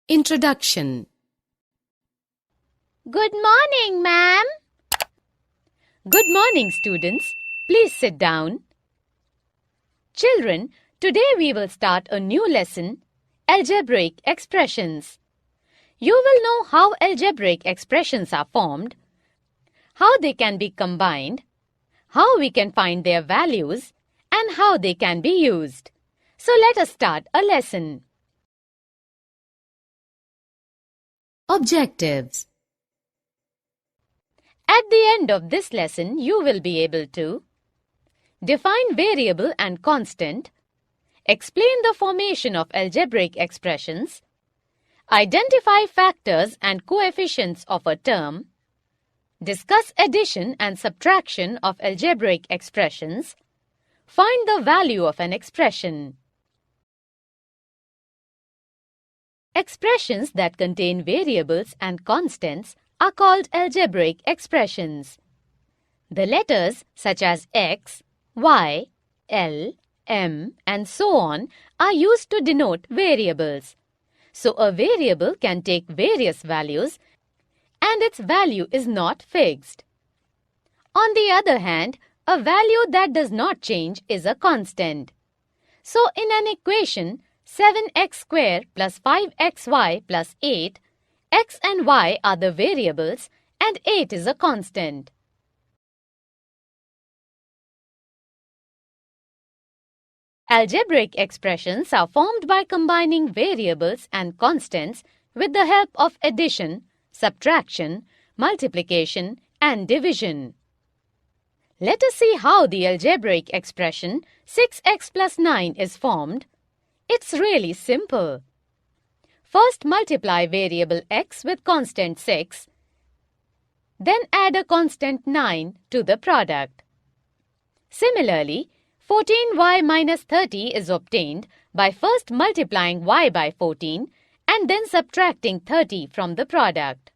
Introduction. Good morning, ma'am. Good morning, students. Please sit down. Children, today we will start a new lesson, Algebraic Expressions. You will know how algebraic expressions are formed, how they can be combined, how we can find their values, and how they can be used. So let us start a lesson. Objectives. At the end of this lesson, you will be able to define variable and constant, explain the formation of algebraic expressions, identify factors and coefficients of a term, discuss addition and subtraction of algebraic expressions, find the value of an expression. Expressions that contain variables and constants are called algebraic expressions. The letters such as x, y, l, m, and so on are used to denote variables. So a variable can take various values and its value is not fixed. On the other hand, a value that does not change is a constant. So in an equation 7x squared plus 5xy plus 8, x and y are the variables and 8 is a constant. Algebraic expressions are formed by combining variables and constants with the help of addition, subtraction, multiplication, and division. Let us see how the algebraic expression 6x plus 9 is formed. It's really simple. First multiply variable x with constant 6, then add a constant 9 to the product. Similarly, 14y minus 30 is obtained by first multiplying y by 14 and then subtracting 30 from the product.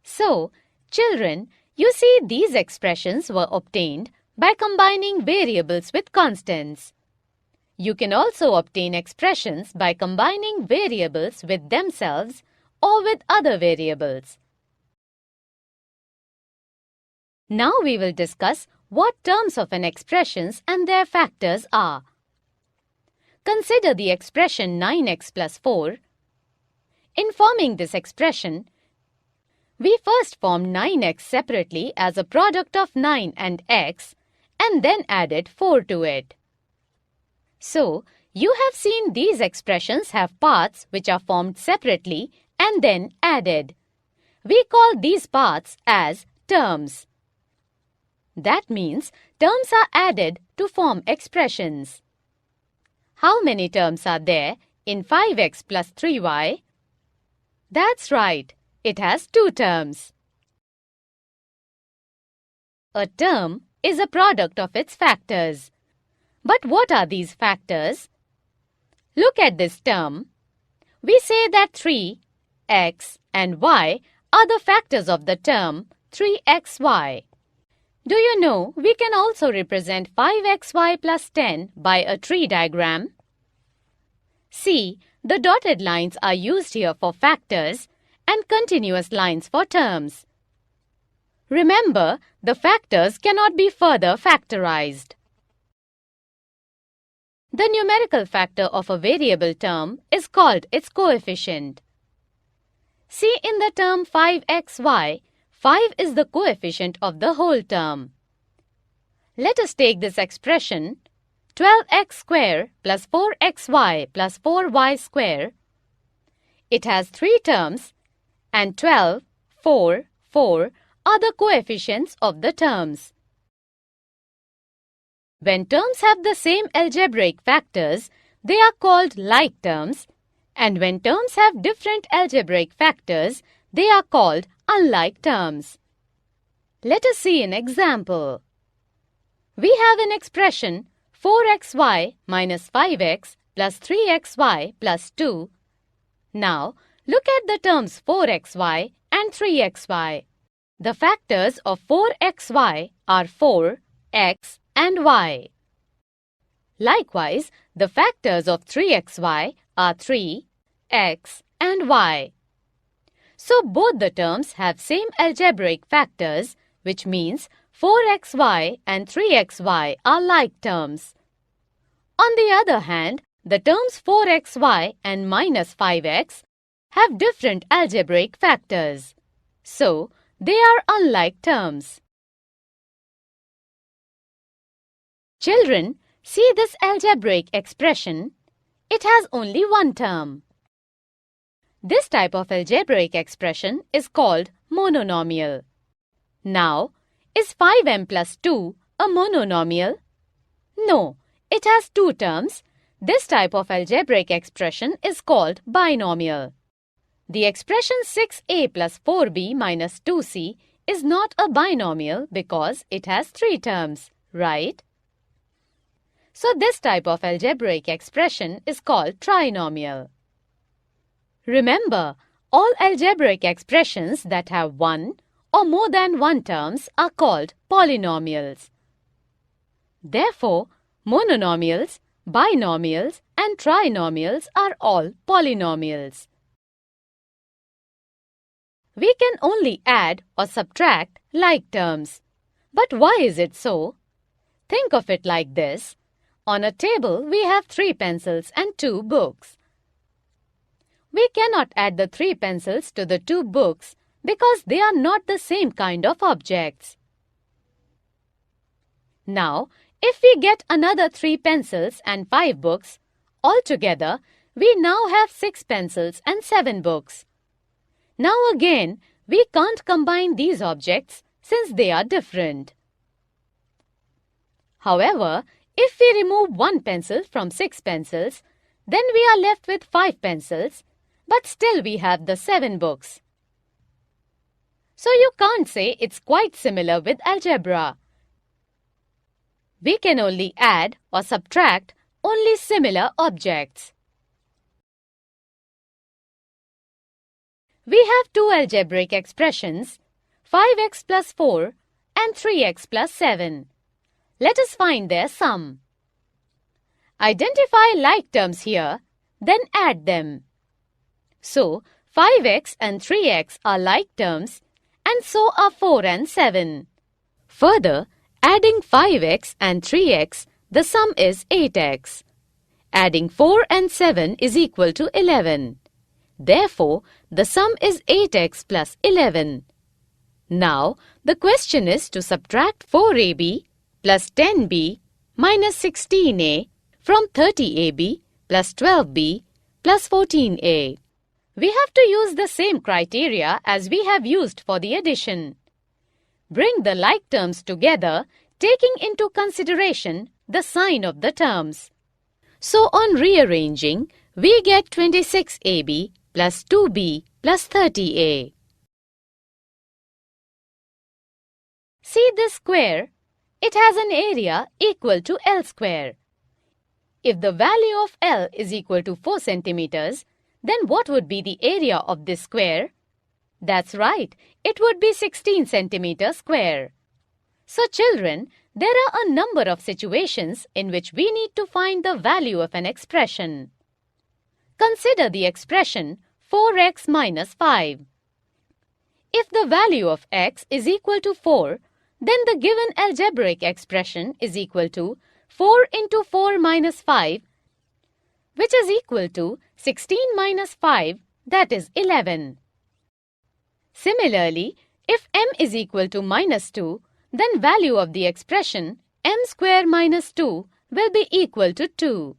So, children, you see these expressions were obtained by combining variables with constants. You can also obtain expressions by combining variables with themselves or with other variables. Now we will discuss what terms of an expressions and their factors are. Consider the expression 9x plus 4. In forming this expression, we first formed 9x separately as a product of 9 and x and then added 4 to it. So, you have seen these expressions have parts which are formed separately and then added. We call these parts as terms. That means terms are added to form expressions. How many terms are there in 5x plus 3y? That's right, it has 2 terms. A term is a product of its factors. But what are these factors? Look at this term. We say that 3, x, and y are the factors of the term 3xy. Do you know we can also represent 5xy plus 10 by a tree diagram? See, the dotted lines are used here for factors and continuous lines for terms. Remember, the factors cannot be further factorized. The numerical factor of a variable term is called its coefficient. See in the term 5xy, 5 is the coefficient of the whole term. Let us take this expression 12x squared plus 4xy plus 4y squared. It has 3 terms and 12, 4, 4 are the coefficients of the terms. When terms have the same algebraic factors, they are called like terms, and when terms have different algebraic factors, they are called unlike terms. Let us see an example. We have an expression 4xy minus 5x plus 3xy plus 2. Now, look at the terms 4xy and 3xy. The factors of 4xy are 4, x and y. Likewise, the factors of 3xy are 3, x and y. So both the terms have same algebraic factors, which means 4xy and 3xy are like terms. On the other hand, the terms 4xy and minus 5x have different algebraic factors. So, they are unlike terms. Children, see this algebraic expression. It has only one term. This type of algebraic expression is called mononomial. Now, is 5m plus 2 a mononomial? No, it has two terms. This type of algebraic expression is called binomial. The expression 6a plus 4b minus 2c is not a binomial because it has three terms, right? So this type of algebraic expression is called trinomial. Remember, all algebraic expressions that have one or more than one terms are called polynomials. Therefore, mononomials, binomials and trinomials are all polynomials. We can only add or subtract like terms. But why is it so? Think of it like this. On a table, we have 3 pencils and 2 books. We cannot add the 3 pencils to the 2 books because they are not the same kind of objects. Now, if we get another 3 pencils and 5 books, altogether, we now have 6 pencils and 7 books. Now again, we can't combine these objects since they are different. However, if we remove 1 pencil from 6 pencils, then we are left with 5 pencils, but still we have the 7 books. So you can't say it's quite similar with algebra. We can only add or subtract only similar objects. We have two algebraic expressions, 5x plus 4 and 3x plus 7. Let us find their sum. Identify like terms here, then add them. So, 5x and 3x are like terms, and so are 4 and 7. Further, adding 5x and 3x, the sum is 8x. Adding 4 and 7 is equal to 11. Therefore, the sum is 8x plus 11. Now, the question is to subtract 4ab plus 10b minus 16a from 30ab plus 12b plus 14a. We have to use the same criteria as we have used for the addition. Bring the like terms together, taking into consideration the sign of the terms. So on rearranging, we get 26ab plus 2b plus 30a. See this square? It has an area equal to L square. If the value of L is equal to 4 centimeters, then what would be the area of this square? That's right, it would be 16 centimeters square. So children, there are a number of situations in which we need to find the value of an expression. Consider the expression 4x minus 5. If the value of x is equal to 4, then the given algebraic expression is equal to 4 into 4 minus 5, which is equal to 16 minus 5, that is 11. Similarly, if m is equal to minus 2, then value of the expression m square minus 2 will be equal to 2.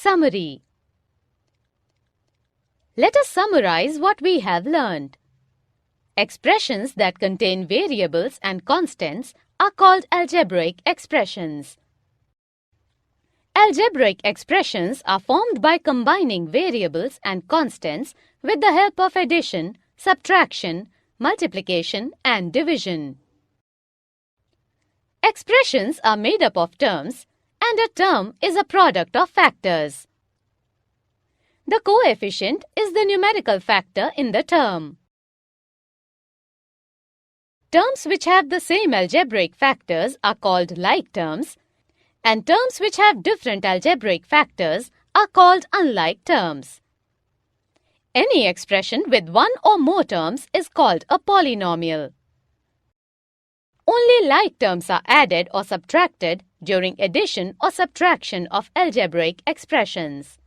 Summary. Let us summarize what we have learned. Expressions that contain variables and constants are called algebraic expressions. Algebraic expressions are formed by combining variables and constants with the help of addition, subtraction, multiplication and division. Expressions are made up of terms, and a term is a product of factors. The coefficient is the numerical factor in the term. Terms which have the same algebraic factors are called like terms, and terms which have different algebraic factors are called unlike terms. Any expression with one or more terms is called a polynomial. Only like terms are added or subtracted during addition or subtraction of algebraic expressions.